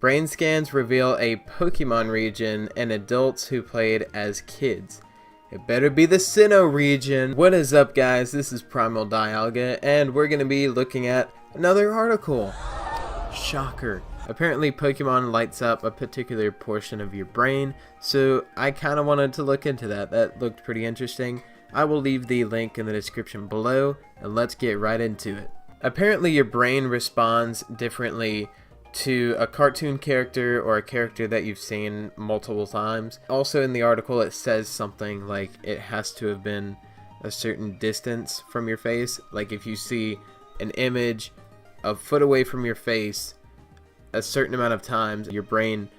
Brain scans reveal a Pokemon region and adults who played as kids. It better be the Sinnoh region. What is up, guys? This is Primal Dialga, and we're going to be looking at another article. Shocker. Apparently Pokemon lights up a particular portion of your brain, so I kind of wanted to look into that. That looked pretty interesting. I will leave the link in the description below, and let's get right into it. Apparently your brain responds differently to a cartoon character or a character that you've seen multiple times. Also in the article it says something like it has to have been a certain distance from your face. Like if you see an image a foot away from your face a certain amount of times, your brain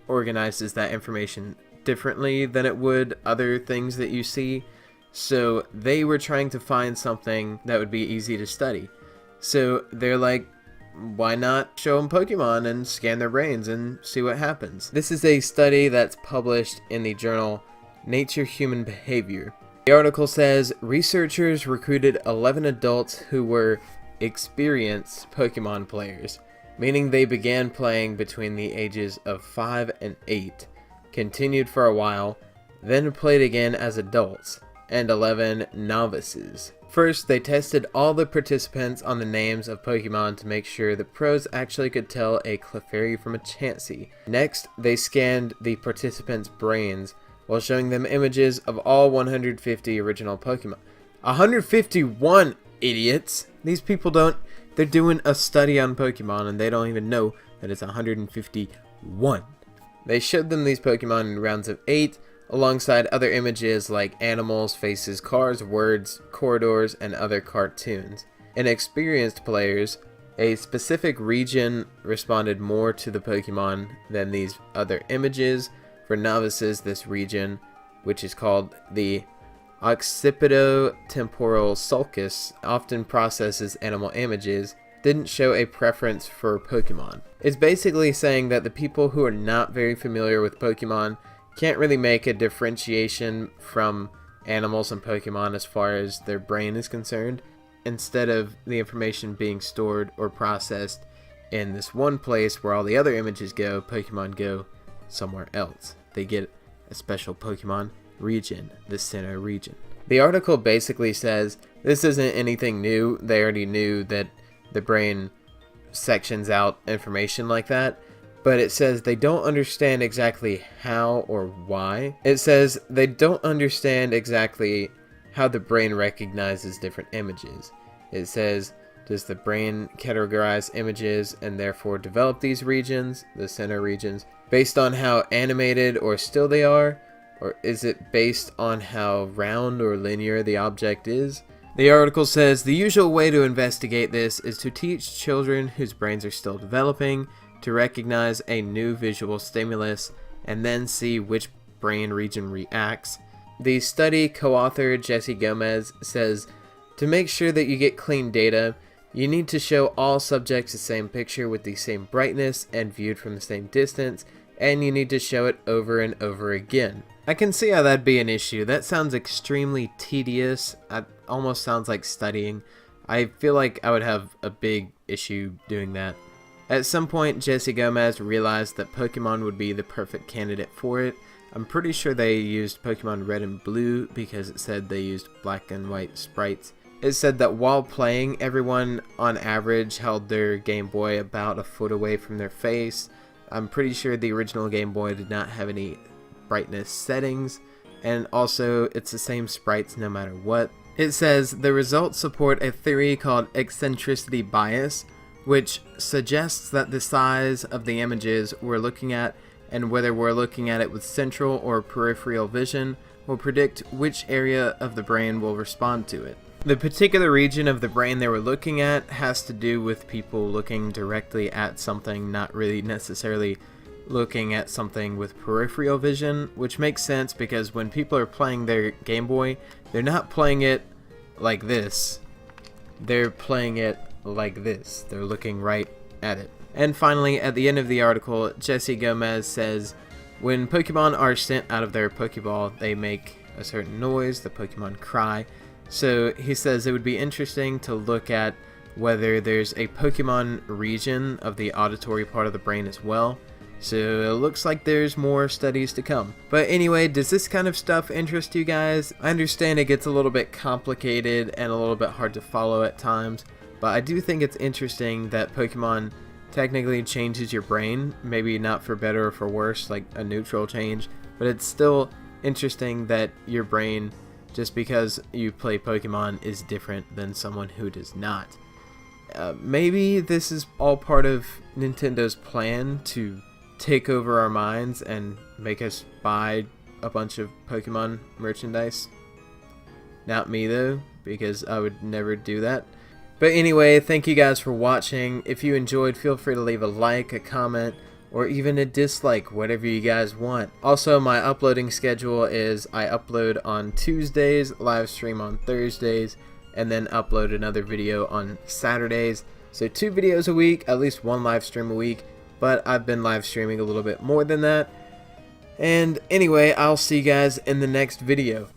organizes that information differently than it would other things that you see. So they were trying to find something that would be easy to study. So they're like, why not show them Pokemon and scan their brains and see what happens? This is a study that's published in the journal Nature Human Behavior. The article says researchers recruited 11 adults who were experienced Pokemon players, meaning they began playing between the ages of 5 and 8, continued for a while, then played again as adults, and 11 novices. First, they tested all the participants on the names of Pokemon to make sure the pros actually could tell a Clefairy from a Chansey. Next, they scanned the participants' brains while showing them images of all 150 original Pokemon. 151, idiots! These people they're doing a study on Pokemon and they don't even know that it's 151. They showed them these Pokemon in rounds of 8, alongside other images like animals, faces, cars, words, corridors, and other cartoons. In experienced players, a specific region responded more to the Pokemon than these other images. For novices, this region, which is called the occipito-temporal sulcus, often processes animal images, didn't show a preference for Pokemon. It's basically saying that the people who are not very familiar with Pokemon can't really make a differentiation from animals and Pokemon as far as their brain is concerned. Instead of the information being stored or processed in this one place where all the other images go, Pokemon go somewhere else. They get a special Pokemon region, the Sinnoh region. The article basically says this isn't anything new. They already knew that the brain sections out information like that. But it says they don't understand exactly how or why. It says they don't understand exactly how the brain recognizes different images. It says, does the brain categorize images and therefore develop these regions, the Sinnoh regions, based on how animated or still they are? Or is it based on how round or linear the object is? The article says the usual way to investigate this is to teach children whose brains are still developing to recognize a new visual stimulus and then see which brain region reacts. The study co-author Jesse Gomez says, to make sure that you get clean data, you need to show all subjects the same picture with the same brightness and viewed from the same distance, and you need to show it over and over again. I can see how that'd be an issue. That sounds extremely tedious. It almost sounds like studying. I feel like I would have a big issue doing that. At some point, Jesse Gomez realized that Pokemon would be the perfect candidate for it. I'm pretty sure they used Pokemon Red and Blue because it said they used black and white sprites. It said that while playing, everyone on average held their Game Boy about a foot away from their face. I'm pretty sure the original Game Boy did not have any brightness settings, and also it's the same sprites no matter what. It says the results support a theory called eccentricity bias, which suggests that the size of the images we're looking at and whether we're looking at it with central or peripheral vision will predict which area of the brain will respond to it. The particular region of the brain they were looking at has to do with people looking directly at something, not really necessarily looking at something with peripheral vision, which makes sense because when people are playing their Game Boy, they're not playing it like this. They're playing it like this. They're looking right at it. And finally, at the end of the article, Jesse Gomez says, when Pokemon are sent out of their Pokeball, they make a certain noise, the Pokemon cry. So he says it would be interesting to look at whether there's a Pokemon region of the auditory part of the brain as well. So it looks like there's more studies to come. But anyway, does this kind of stuff interest you guys? I understand it gets a little bit complicated and a little bit hard to follow at times, but I do think it's interesting that Pokemon technically changes your brain, maybe not for better or for worse, like a neutral change, but it's still interesting that your brain, just because you play Pokemon, is different than someone who does not. Maybe this is all part of Nintendo's plan to take over our minds and make us buy a bunch of Pokemon merchandise. Not me though, because I would never do that. But anyway, thank you guys for watching. If you enjoyed, feel free to leave a like, a comment, or even a dislike, whatever you guys want. Also, my uploading schedule is I upload on Tuesdays, live stream on Thursdays, and then upload another video on Saturdays. So 2 videos a week, at least 1 live stream a week, but I've been live streaming a little bit more than that. And anyway, I'll see you guys in the next video.